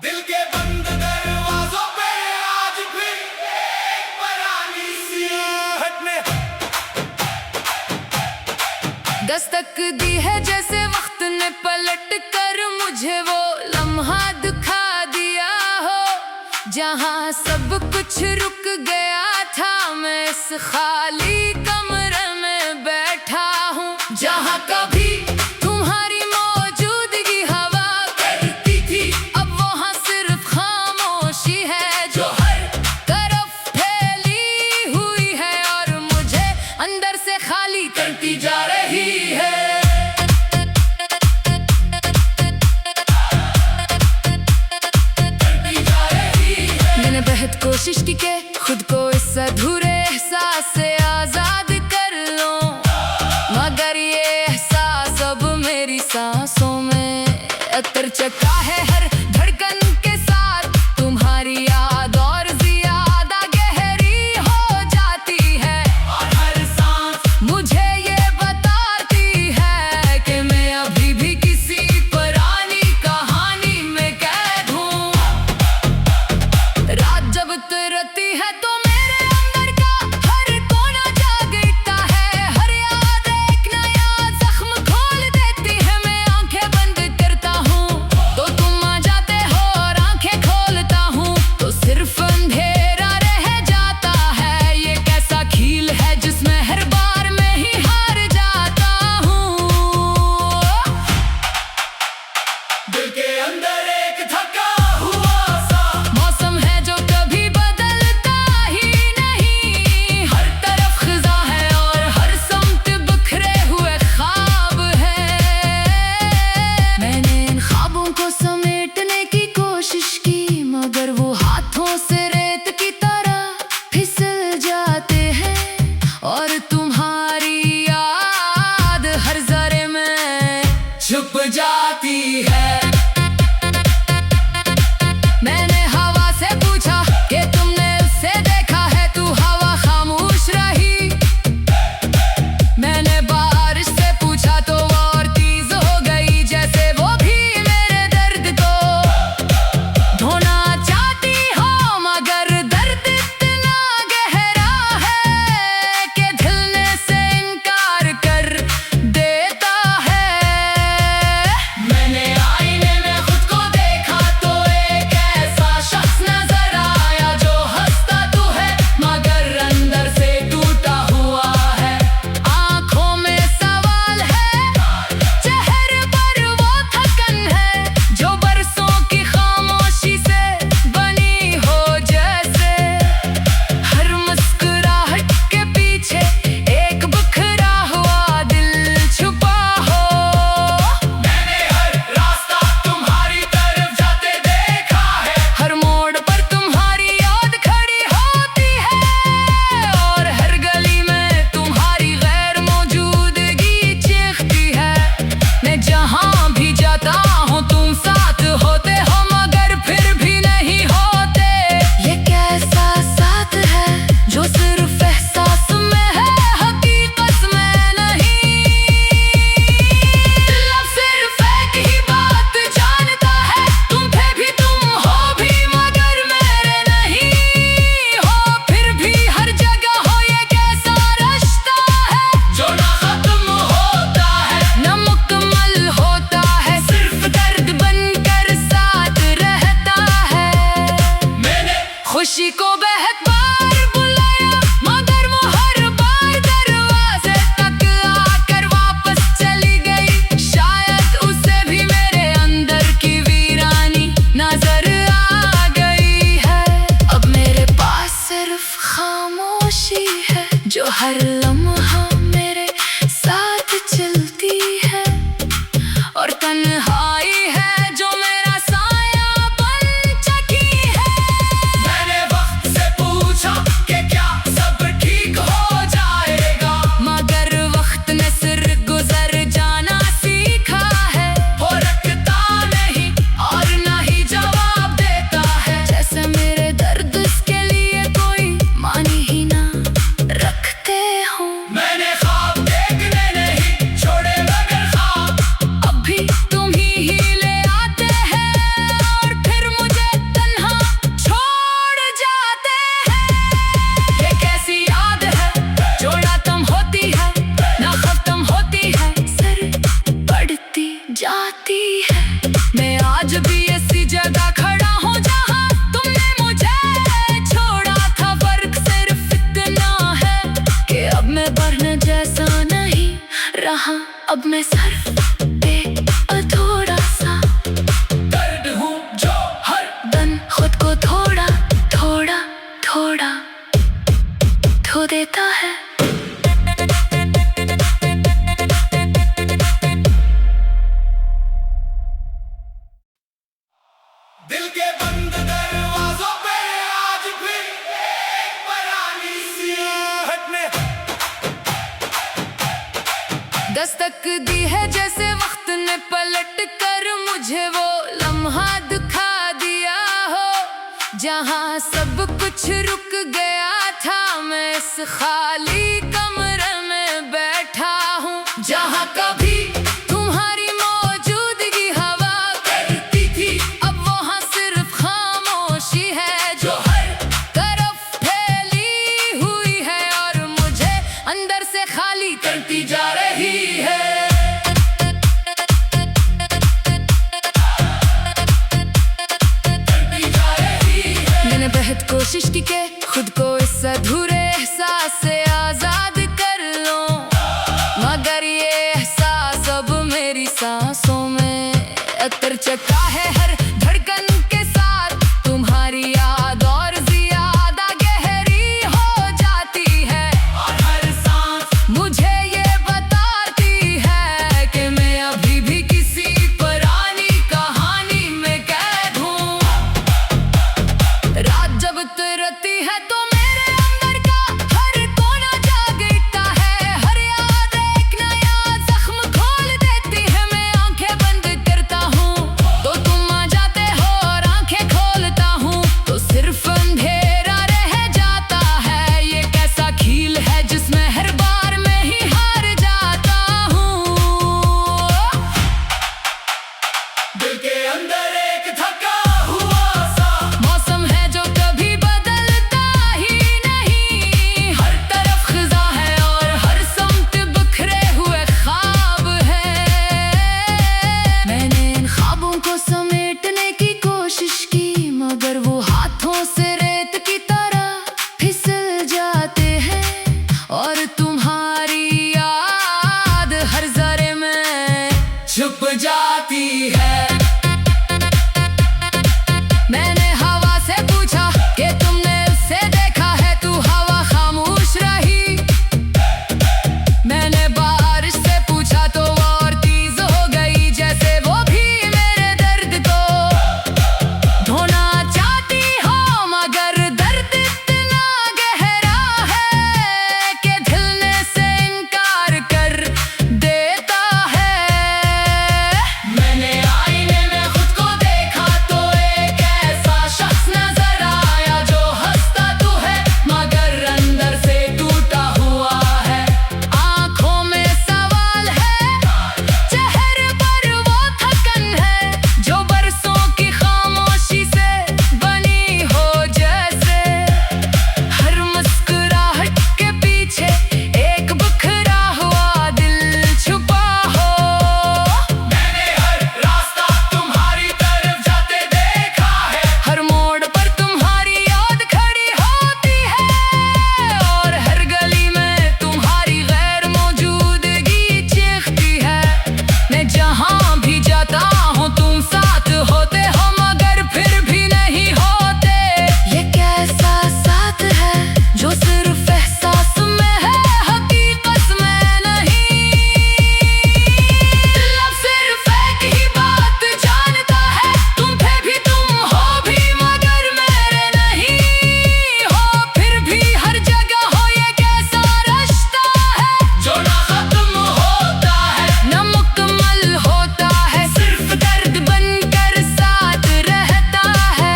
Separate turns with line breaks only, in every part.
दिल के बंद दरवाजों पे आज फिर एक पुरानी सी आहट ने
दस्तक दी है, जैसे वक्त ने पलट कर मुझे वो लम्हा दिखा दिया हो, जहाँ सब कुछ रुक गया था। मैं इस खाली कमरे में बैठा हूँ, जहाँ कभी तुम्हारी मौजूदगी हवा करती थी, अब वहाँ सिर्फ खामोशी है जो हर तरफ फैली हुई है और मुझे अंदर से खाली करती जा रही है। मैंने बेहद कोशिश की के खुद को इस अधूरे एहसास से आजाद कर लूं, मगर ये एहसास अब मेरी सांसों में अतर चका है। हर धड़कन के साथ तुम्हारी याद और ज्यादा गहरी हो जाती है,
और हर सांस
मुझे ये बताती है कि मैं अभी भी किसी पुरानी कहानी में कैद हूँ। रात जब उतरती है तो मेरे अंदर का हर कोना जागता है, हर याद एक नया जख्म खोल देती है। मैं आंखें बंद करता हूँ तो तुम आ जाते हो, और आंखें खोलता हूँ तो सिर्फ अंधेरा रह जाता है। ये कैसा खेल है जिसमें हर बार मैं ही हार जाता हूँ।
दिल के अंदर एक थका हुआ सा
मौसम है जो कभी बदलता ही नहीं, हर तरफ खिज़ा है और हर समत बिखरे हुए ख्वाब है। मैंने इन ख्वाबों को समेटने की कोशिश की, मगर वो हाथों से रेत की तरह फिसल जाते हैं, और तुम्हारी याद हर जरे में
छुप जाती है।
मैंने हवा से पूछा कि तुमने उसे देखा है, तू हवा खामोश रही। मैंने बारिश से पूछा तो वो और तेज हो गई, जैसे वो भी मेरे दर्द को धोना चाहती हो, मगर दर्द इतना गहरा है कि दिल से इनकार कर देता है।
मैंने आईने में खुद को देखा तो एक ऐसा शख्स नजर आया जो हंसता तू है मगर अंदर से टूटा हुआ है।
आँखों में सवाल है, चेहरे पर वो थकन है जो बरसों की खामोशी से बनी हो। जैसे हर मुस्कुराहट के पीछे एक बिखरा हुआ दिल छुपा हो।
मैंने हर रास्ता तुम्हारी तरफ जाते देखा है,
हर मोड़ पर तुम्हारी याद खड़ी होती है, और हर गली में तुम्हारी गैर मौजूदगी चीखती है। मैं जहाँ भी जाता हूँ तुम साथ होते हो, मगर फिर भी नहीं होते। ये कैसा साथ है जो सिर्फ एहसास में है, हकीकत में नहीं। दिल अब सिर्फ एक ही बात जानता है, तुम थे भी तुम हो भी मगर मेरे नहीं हो। फिर भी हर जगह हो ये कैसा रिश्ता है
जो ना खत्म होता है
न मुकम्मल होता है, सिर्फ दर्द बनकर साथ रहता है।
मैंने
खुशी को बहुत बार बुलाया, मगर वो हर बार दरवाजे तक आकर वापस चली गई। शायद उसे भी मेरे अंदर की वीरानी नजर आ गई है। अब मेरे पास सिर्फ खामोशी है जो हर लम्हा मेरे साथ चलती है, और तन्हाई है जो मेरा साया बन चुकी है।
मैंने वक्त से पूछा कि क्या सब ठीक हो जाएगा,
मगर वक्त ने सिर गुजर जाना सीखा है।
वो रखता नहीं और ना ही जवाब देता है।
जैसे मेरे दर्द इसके लिए कोई मानी ही ना रखते हो।
दिल के बंद दरवाजों पे आज भी एक पुरानी सी हटने
दस्तक दी है जैसे वक्त ने पलट कर मुझे वो लम्हा दिखा दिया हो, जहाँ सब कुछ रुक गया था। मैं इस खाली कमरे में बैठा हूँ, जहाँ कभी तुम्हारी मौजूदगी हवा करती थी, अब वहाँ सिर्फ खामोशी है जो हर तरफ फैली हुई है और मुझे अंदर से खाली करती जा रही है। मैंने बेहद कोशिश की कि खुद को इस अधूरे एहसास से आजाद कर लूं, मगर ये एहसास अब मेरी सांसों में अतर चका है। हर धड़कन के साथ तुम्हारी याद और ज्यादा गहरी हो जाती है,
और हर सांस
मुझे ये बताती है कि मैं अभी भी किसी पुरानी कहानी में कैद हूँ। रात जब उतरती है तो मेरे अंदर का हर कोना जाग उठता है, हर याद एक नया जख्म खोल देती है। मैं आंखें बंद करता हूँ तो तुम आ जाते हो, और आंखें खोलता हूँ तो सिर्फ अंधेरा रह जाता है। ये कैसा खेल है जिसमें हर बार मैं ही हार जाता हूँ।
दिल के अंदर एक थका हुआ सा
मौसम है जो कभी बदलता ही नहीं, हर तरफ खिजा है और हर समत बिखरे हुए ख्वाब है। मैंने इन ख्वाबों को समेटने की कोशिश की, मगर वो हाथों से रेत की तरह फिसल जाते हैं, और तुम्हारी याद हर जरे में
छुप जाती है।
मैंने हवा से पूछा कि तुमने उसे देखा है, तू हवा खामोश रही। मैंने बारिश से पूछा तो वो और तेज हो गई, जैसे वो भी मेरे दर्द को धोना चाहती हो, मगर दर्द इतना गहरा है कि दिल से इनकार कर देता है।
मैंने आईने में खुद को देखा तो एक ऐसा शख्स नजर आया जो हंसता तू है मगर अंदर से टूटा हुआ है।
आँखों में सवाल है, चेहरे पर वो थकन है जो बरसों की खामोशी से बनी हो। जैसे हर मुस्कुराहट के पीछे एक बिखरा हुआ दिल छुपा हो।
मैंने हर रास्ता तुम्हारी तरफ जाते देखा है,
हर मोड़ पर तुम्हारी याद खड़ी होती है, और हर गली में तुम्हारी गैर मौजूदगी चीखती है। मैं जहाँ भी जाता हूँ तुम साथ होते हो, मगर फिर भी नहीं होते। ये कैसा साथ है जो सिर्फ एहसास में है, हकीकत में नहीं। दिल अब सिर्फ एक ही बात जानता है, तुम थे भी तुम हो भी मगर मेरे नहीं हो। फिर भी हर जगह हो ये कैसा रिश्ता है
जो ना खत्म होता है
न मुकम्मल होता है, सिर्फ दर्द बनकर साथ रहता है।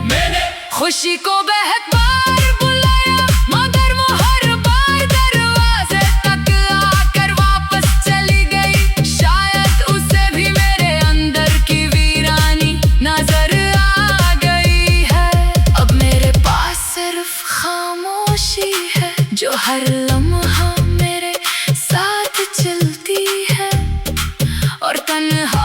मैंने
खुशी को बहुत बार बुलाया, मगर वो हर बार दरवाजे तक आकर वापस चली गई। शायद उसे भी मेरे अंदर की वीरानी नजर आ गई है। अब मेरे पास सिर्फ खामोशी है जो हर लम्हा मेरे साथ चलती है, और तन्हा